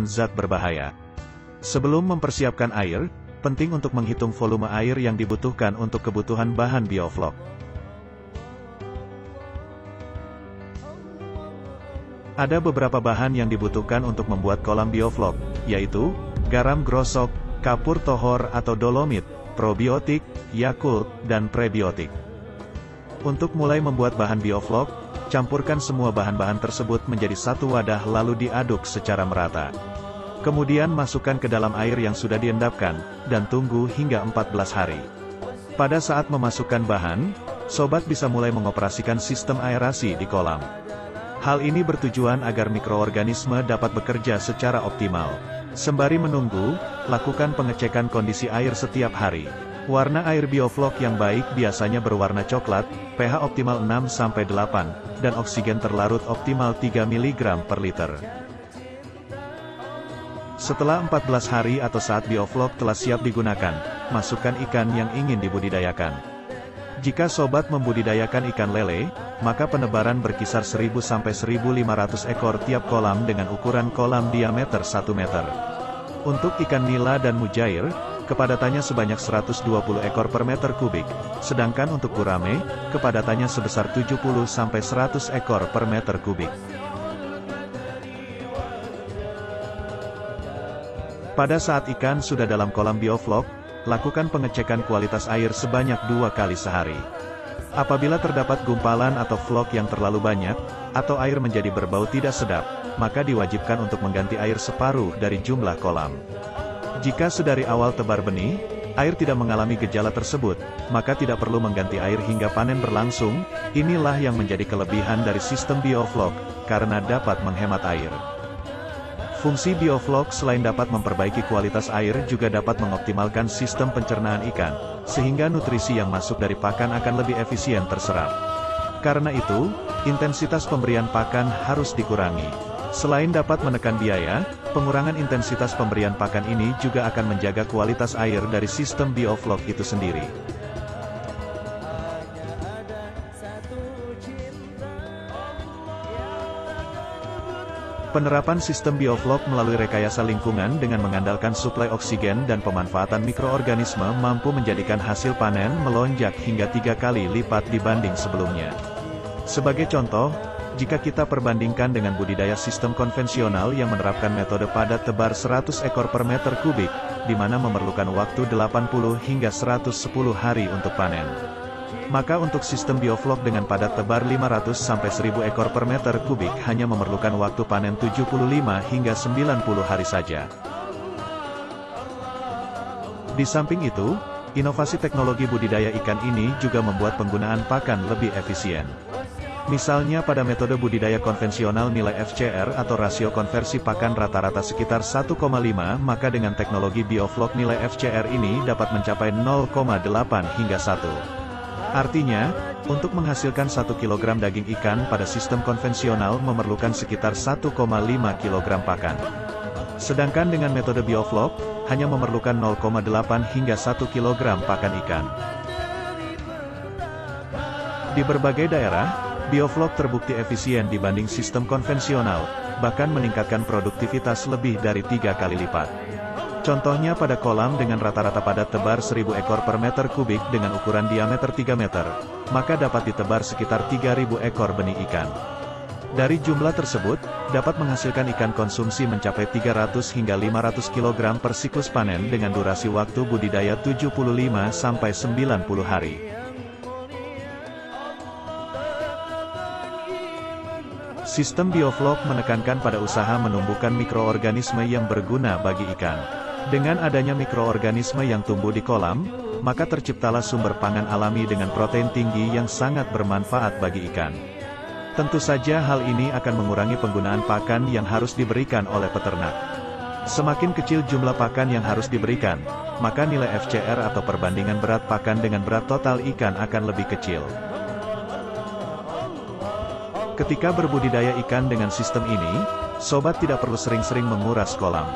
zat berbahaya. Sebelum mempersiapkan air, penting untuk menghitung volume air yang dibutuhkan untuk kebutuhan bahan bioflok. Ada beberapa bahan yang dibutuhkan untuk membuat kolam bioflok, yaitu garam grosok, kapur tohor atau dolomit, probiotik, Yakult, dan prebiotik. Untuk mulai membuat bahan bioflok, campurkan semua bahan-bahan tersebut menjadi satu wadah lalu diaduk secara merata. Kemudian masukkan ke dalam air yang sudah diendapkan, dan tunggu hingga 14 hari. Pada saat memasukkan bahan, sobat bisa mulai mengoperasikan sistem aerasi di kolam. Hal ini bertujuan agar mikroorganisme dapat bekerja secara optimal. Sembari menunggu, lakukan pengecekan kondisi air setiap hari. Warna air bioflok yang baik biasanya berwarna coklat, pH optimal 6-8, dan oksigen terlarut optimal 3 mg per liter. Setelah 14 hari atau saat bioflok telah siap digunakan, masukkan ikan yang ingin dibudidayakan. Jika sobat membudidayakan ikan lele, maka penebaran berkisar 1000-1500 ekor tiap kolam dengan ukuran kolam diameter 1 meter. Untuk ikan nila dan mujair, kepadatannya sebanyak 120 ekor per meter kubik, sedangkan untuk gurame, kepadatannya sebesar 70-100 ekor per meter kubik. Pada saat ikan sudah dalam kolam bioflok, lakukan pengecekan kualitas air sebanyak 2 kali sehari. Apabila terdapat gumpalan atau flok yang terlalu banyak, atau air menjadi berbau tidak sedap, maka diwajibkan untuk mengganti air separuh dari jumlah kolam. Jika sedari awal tebar benih, air tidak mengalami gejala tersebut, maka tidak perlu mengganti air hingga panen berlangsung. Inilah yang menjadi kelebihan dari sistem bioflok, karena dapat menghemat air. Fungsi bioflok selain dapat memperbaiki kualitas air juga dapat mengoptimalkan sistem pencernaan ikan, sehingga nutrisi yang masuk dari pakan akan lebih efisien terserap. Karena itu, intensitas pemberian pakan harus dikurangi. Selain dapat menekan biaya, pengurangan intensitas pemberian pakan ini juga akan menjaga kualitas air dari sistem bioflok itu sendiri. Penerapan sistem bioflok melalui rekayasa lingkungan dengan mengandalkan suplai oksigen dan pemanfaatan mikroorganisme mampu menjadikan hasil panen melonjak hingga 3 kali lipat dibanding sebelumnya. Sebagai contoh, jika kita perbandingkan dengan budidaya sistem konvensional yang menerapkan metode padat tebar 100 ekor per meter kubik, di mana memerlukan waktu 80 hingga 110 hari untuk panen. Maka untuk sistem bioflok dengan padat tebar 500-1000 ekor per meter kubik hanya memerlukan waktu panen 75 hingga 90 hari saja. Di samping itu, inovasi teknologi budidaya ikan ini juga membuat penggunaan pakan lebih efisien. Misalnya pada metode budidaya konvensional nilai FCR atau rasio konversi pakan rata-rata sekitar 1,5, maka dengan teknologi bioflok nilai FCR ini dapat mencapai 0,8 hingga 1. Artinya, untuk menghasilkan 1 kg daging ikan pada sistem konvensional memerlukan sekitar 1,5 kg pakan. Sedangkan dengan metode bioflok, hanya memerlukan 0,8 hingga 1 kg pakan ikan. Di berbagai daerah, bioflok terbukti efisien dibanding sistem konvensional, bahkan meningkatkan produktivitas lebih dari 3 kali lipat. Contohnya pada kolam dengan rata-rata padat tebar 1000 ekor per meter kubik dengan ukuran diameter 3 meter, maka dapat ditebar sekitar 3000 ekor benih ikan. Dari jumlah tersebut, dapat menghasilkan ikan konsumsi mencapai 300 hingga 500 kg per siklus panen dengan durasi waktu budidaya 75-90 hari. Sistem bioflok menekankan pada usaha menumbuhkan mikroorganisme yang berguna bagi ikan. Dengan adanya mikroorganisme yang tumbuh di kolam, maka terciptalah sumber pangan alami dengan protein tinggi yang sangat bermanfaat bagi ikan. Tentu saja hal ini akan mengurangi penggunaan pakan yang harus diberikan oleh peternak. Semakin kecil jumlah pakan yang harus diberikan, maka nilai FCR atau perbandingan berat pakan dengan berat total ikan akan lebih kecil. Ketika berbudidaya ikan dengan sistem ini, sobat tidak perlu sering-sering menguras kolam.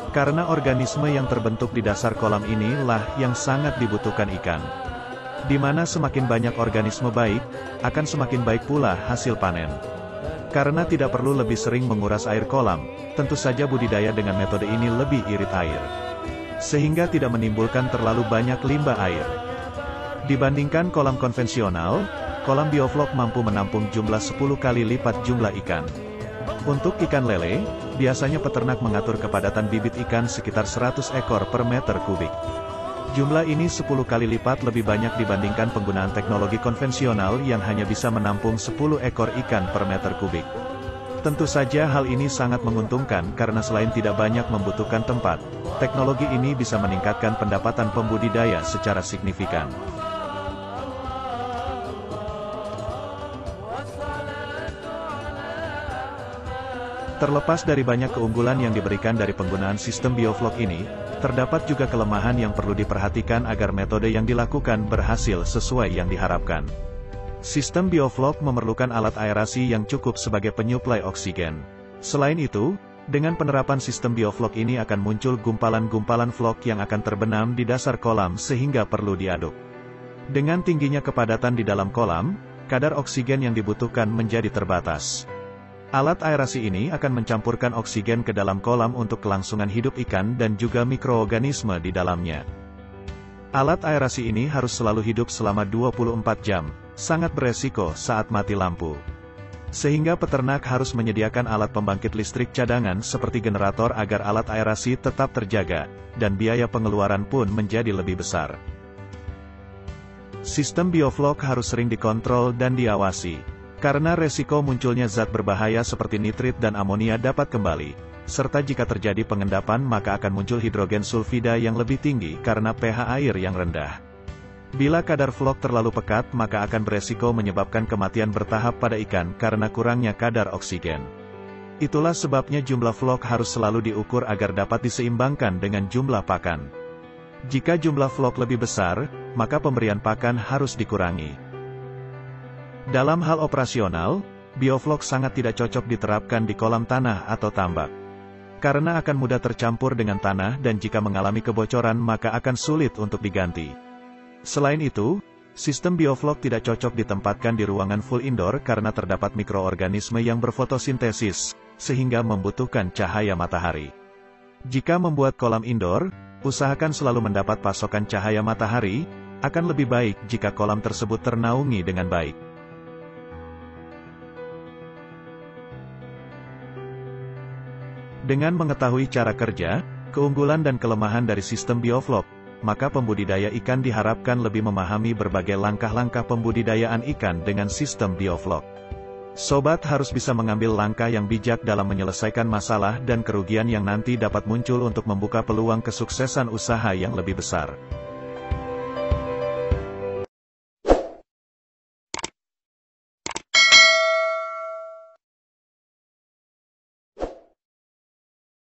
Karena organisme yang terbentuk di dasar kolam inilah yang sangat dibutuhkan ikan. Di mana semakin banyak organisme baik, akan semakin baik pula hasil panen. Karena tidak perlu lebih sering menguras air kolam, tentu saja budidaya dengan metode ini lebih irit air. Sehingga tidak menimbulkan terlalu banyak limbah air. Dibandingkan kolam konvensional, kolam bioflok mampu menampung jumlah 10 kali lipat jumlah ikan. Untuk ikan lele, biasanya peternak mengatur kepadatan bibit ikan sekitar 100 ekor per meter kubik. Jumlah ini 10 kali lipat lebih banyak dibandingkan penggunaan teknologi konvensional yang hanya bisa menampung 10 ekor ikan per meter kubik. Tentu saja hal ini sangat menguntungkan karena selain tidak banyak membutuhkan tempat, teknologi ini bisa meningkatkan pendapatan pembudidaya secara signifikan. Terlepas dari banyak keunggulan yang diberikan dari penggunaan sistem bioflok ini, terdapat juga kelemahan yang perlu diperhatikan agar metode yang dilakukan berhasil sesuai yang diharapkan. Sistem bioflok memerlukan alat aerasi yang cukup sebagai penyuplai oksigen. Selain itu, dengan penerapan sistem bioflok ini akan muncul gumpalan-gumpalan flok yang akan terbenam di dasar kolam sehingga perlu diaduk. Dengan tingginya kepadatan di dalam kolam, kadar oksigen yang dibutuhkan menjadi terbatas. Alat aerasi ini akan mencampurkan oksigen ke dalam kolam untuk kelangsungan hidup ikan dan juga mikroorganisme di dalamnya. Alat aerasi ini harus selalu hidup selama 24 jam, sangat beresiko saat mati lampu. Sehingga peternak harus menyediakan alat pembangkit listrik cadangan seperti generator agar alat aerasi tetap terjaga, dan biaya pengeluaran pun menjadi lebih besar. Sistem bioflok harus sering dikontrol dan diawasi. Karena resiko munculnya zat berbahaya seperti nitrit dan amonia dapat kembali, serta jika terjadi pengendapan maka akan muncul hidrogen sulfida yang lebih tinggi karena pH air yang rendah. Bila kadar flok terlalu pekat maka akan beresiko menyebabkan kematian bertahap pada ikan karena kurangnya kadar oksigen. Itulah sebabnya jumlah flok harus selalu diukur agar dapat diseimbangkan dengan jumlah pakan. Jika jumlah flok lebih besar, maka pemberian pakan harus dikurangi. Dalam hal operasional, bioflok sangat tidak cocok diterapkan di kolam tanah atau tambak. Karena akan mudah tercampur dengan tanah dan jika mengalami kebocoran maka akan sulit untuk diganti. Selain itu, sistem bioflok tidak cocok ditempatkan di ruangan full indoor karena terdapat mikroorganisme yang berfotosintesis, sehingga membutuhkan cahaya matahari. Jika membuat kolam indoor, usahakan selalu mendapat pasokan cahaya matahari, akan lebih baik jika kolam tersebut ternaungi dengan baik. Dengan mengetahui cara kerja, keunggulan dan kelemahan dari sistem bioflok, maka pembudidaya ikan diharapkan lebih memahami berbagai langkah-langkah pembudidayaan ikan dengan sistem bioflok. Sobat harus bisa mengambil langkah yang bijak dalam menyelesaikan masalah dan kerugian yang nanti dapat muncul untuk membuka peluang kesuksesan usaha yang lebih besar.